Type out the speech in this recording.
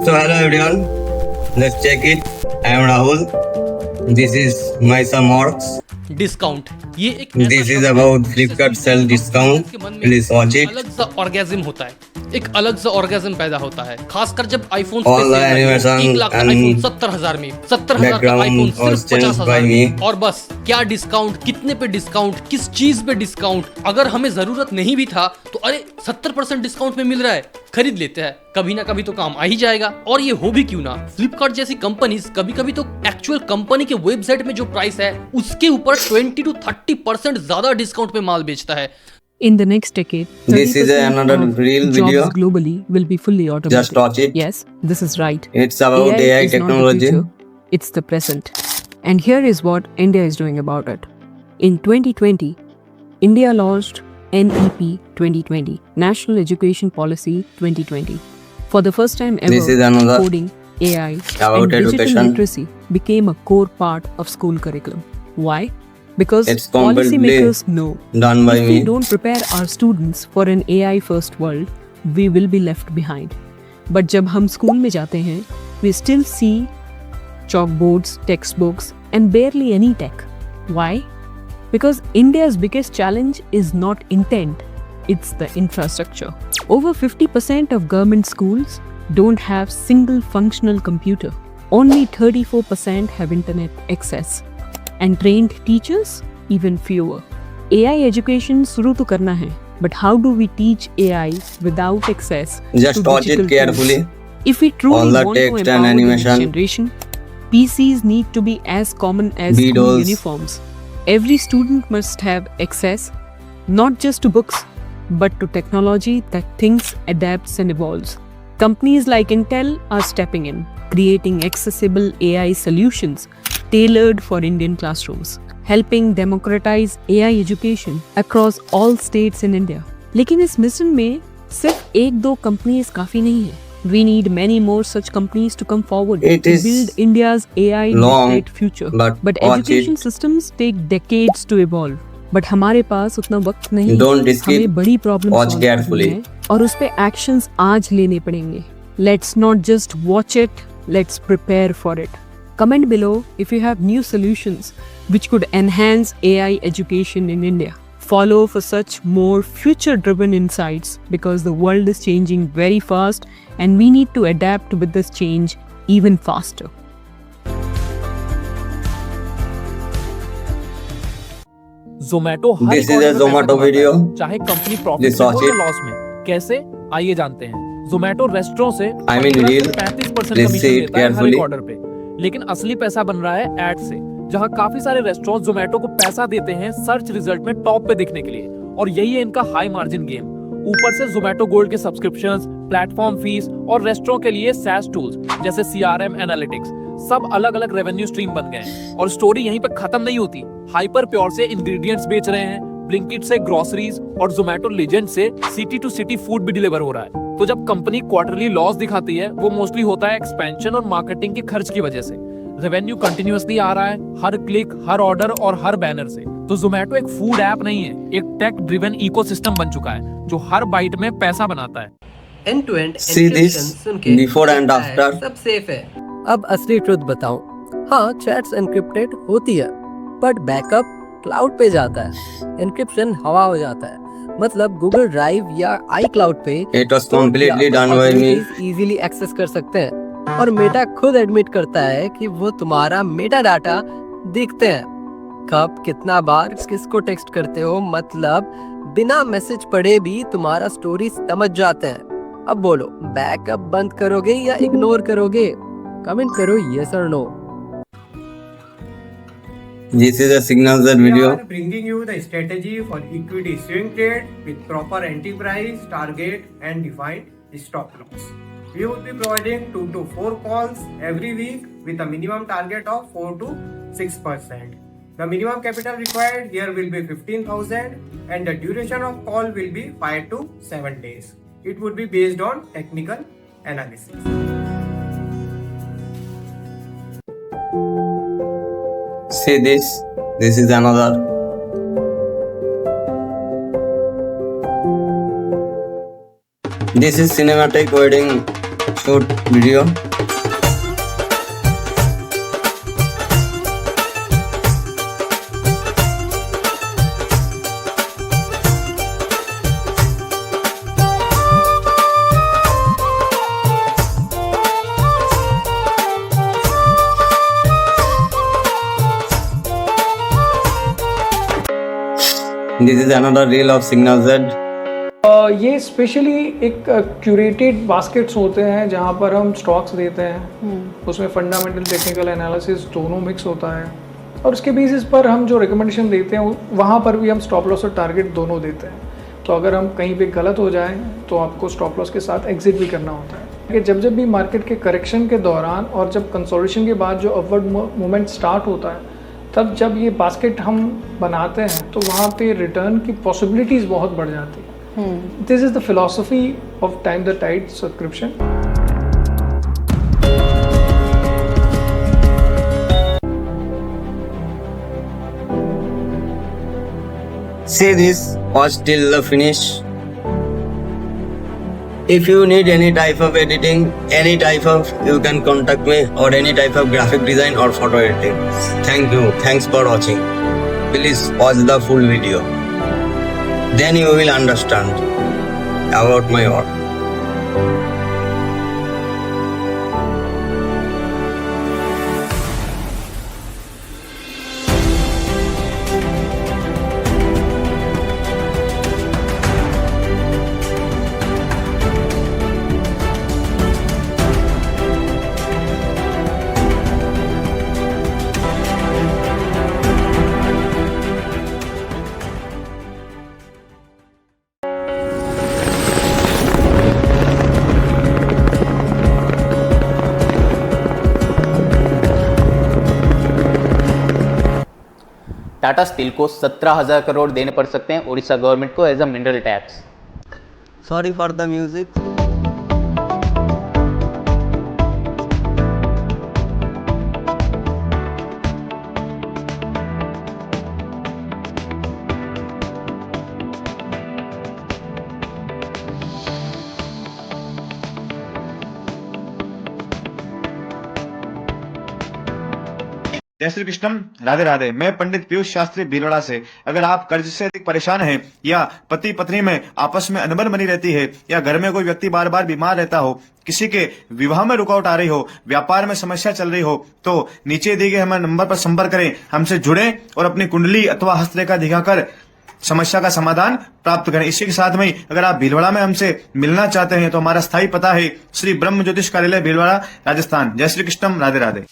So hello everyone, let's check it. I am Rahul. This is my some marks. Discount ये एक This is about Flipkart sell discount. Please watch it. अलग सा orgasm होता है, एक अलग सा ऑर्गेज्म पैदा होता है, खासकर जब आईफोन Online animation 1 लाख का and आईफोन 70,000 में, 70,000 का background आईफोन was सिर्फ changed 50,000 by में। me. और बस क्या डिस्काउंट, कितने पे डिस्काउंट, किस चीज पे डिस्काउंट, अगर हमें जरूरत नहीं भी था तो अरे 70% डिस्काउंट में मिल रहा है, खरीद लेते हैं, कभी ना कभी तो काम आ ही जाएगा। और ये हो भी क्यों ना, फ्लिपकार्ट जैसी कंपनीज कभी कभी तो एक्चुअल कंपनी के वेबसाइट में जो प्राइस है उसके ऊपर 20 to 30% ज्यादा डिस्काउंट पे माल बेचता है। In the next decade, This is 30% another of real jobs video. globally will be fully automated. Just watch it. Yes, this is right. It's about AI is not the technology. future, it's the present. And here is what India is doing about it. In 2020, India launched NEP 2020, National Education Policy 2020. For the first time ever, This is another coding, AI, about and digital education. literacy became a core part of school curriculum. Why? Because It's completely policymakers know done by if me. we don't prepare our students for an AI-first world, we will be left behind. But जब हम school में जाते हैं, we still see chalkboards, textbooks, and barely any tech. Why? Because India's biggest challenge is not intent, it's the infrastructure. Over 50% of government schools don't have single functional computer. Only 34% have internet access. And trained teachers, even fewer. AI education शुरू तो करना है, but how do we teach AI without access Just to watch digital it carefully. tools? If we truly All the want to text and empower the next animation. generation, PCs need to be as common as school Beatles. uniforms. Every student must have access, not just to books, but to technology that thinks, adapts, and evolves. Companies like Intel are stepping in, creating accessible AI solutions tailored for Indian classrooms, helping democratize AI education across all states in India. लेकिन इस mission में सिर्फ एक दो companies काफी नहीं है. We need many more such companies to come forward It to is build India's AI long, literate future. but watch education it. systems take decades to evolve. But हमारे पास उतना वक्त नहीं. Don't skip. हमें बड़ी problem Watch carefully. और उस पे actions आज लेने पड़ेंगे. Let's not just watch it, let's prepare for it. Comment below if you have new solutions which could enhance AI education in India. Follow for such more future-driven insights because the world is changing very fast and we need to adapt with this change even faster. Zomato This is a Zomato video. चाहे company profit Just में watch हो या it. Loss में, कैसे आइए जानते हैं। Zomato restaurant से I mean real. 35% Let's commission see it देता है हर carefully. एक ऑर्डर पे, लेकिन असली पैसा बन रहा है एड से, जहां काफी सारे रेस्टोरेंट Zomato को पैसा देते हैं सर्च रिजल्ट में टॉप पे दिखने के लिए, और यही है इनका हाई मार्जिन गेम। ऊपर से Zomato गोल्ड के सब्सक्रिप्शंस, प्लेटफॉर्म फीस और रेस्टोरेंट के लिए SaaS टूल्स जैसे CRM एनालिटिक्स, सब अलग अलग रेवेन्यू स्ट्रीम बन गए। और स्टोरी यहीं पे खत्म नहीं होती। हाइपर प्योर से इंग्रेडिएंट्स बेच रहे हैं, ब्लिंकिट से ग्रोसरीज और Zomato लेजेंड से सिटी टू सिटी फूड भी डिलीवर हो रहा है। तो जब कंपनी क्वार्टरली लॉस दिखाती है, वो मोस्टली होता है एक्सपेंशन और मार्केटिंग के खर्च की वजह से। रेवेन्यू कंटिन्यूअसली आ रहा है, हर क्लिक, हर ऑर्डर और हर बैनर से। तो Zomato एक फूड ऐप नहीं है, एक टेक ड्रिवन इकोसिस्टम बन चुका है जो हर बाइट में पैसा बनाता है। End to end See this before and after. सब सेफ है। अब असली ट्रुथ बताऊं, हाँ चैट्स एनक्रिप्टेड होती है, बट बैकअप क्लाउड पे जाता है, एनक्रिप्शन हवा हो जाता है। मतलब गूगल ड्राइव या iCloud पे It was completely done by me. Easily access कर सकते हैं। और मेटा खुद एडमिट करता है कि वो तुम्हारा मेटा डाटा देखते हैं, कब कितना बार किसको टेक्स्ट करते हो, मतलब बिना मैसेज पढ़े भी तुम्हारा स्टोरी समझ जाते हैं। अब बोलो, बैकअप बंद करोगे या इग्नोर करोगे? कमेंट करो yes or no. This is a signal that We video. are bringing you the strategy for equity swing trade with proper anti-price, target and defined stop loss. We will be providing 2 to 4 calls every week with a minimum target of 4 to 6%. The minimum capital required here will be 15,000 and the duration of call will be 5 to 7 days. It would be based on technical analysis. See this. This is another. This is cinematic wedding short video. This is another reel of Signal Z. ये specially एक curated baskets होते हैं जहाँ पर हम stocks देते हैं, उसमें फंडामेंटल टेक्निकल एनालिसिस दोनों मिक्स होता है और उसके बेसिस पर हम जो रिकमेंडेशन देते हैं वहाँ पर भी हम स्टॉप लॉस और टारगेट दोनों देते हैं। तो अगर हम कहीं पे गलत हो जाएं तो आपको स्टॉप लॉस के साथ एग्जिट भी करना होता है कि जब भी मार्केट के करेक्शन के दौरान और जब कंसोलिडेशन के बाद जो अपवर्ड मूवमेंट स्टार्ट होता है, तब जब ये बास्केट हम बनाते हैं तो वहाँ पे रिटर्न की पॉसिबिलिटीज़ बहुत बढ़ जाती है। This is the philosophy of time the tide subscription. See this, watch till the finish. If you need any type of editing, any type of, you can contact me, or any type of graphic design or photo editing. Thank you. Thanks for watching. Please watch the full video. Then you will understand about my work. Tata steel को 17,000 करोड़ देने पड़ सकते हैं Orissa government को as a mineral tax. Sorry for the music. जय श्री कृष्णम, राधे राधे। मैं पंडित पीयूष शास्त्री भीलवाड़ा से। अगर आप कर्ज से अधिक परेशान हैं या पति पत्नी में आपस में अनबन बनी रहती है या घर में कोई व्यक्ति बार बार बीमार रहता हो, किसी के विवाह में रुकावट आ रही हो, व्यापार में समस्या चल रही हो, तो नीचे दिए गए हमारे नंबर पर संपर्क करें, हमसे जुड़ें और अपनी कुंडली अथवा हस्तरेखा दिखाकर समस्या का समाधान प्राप्त करें। इसी के साथ में अगर आप भीलवाड़ा में हमसे मिलना चाहते हैं तो हमारा स्थायी पता है श्री ब्रह्म ज्योतिष कार्यालय भीलवाड़ा, राजस्थान। जय श्री कृष्णम, राधे राधे।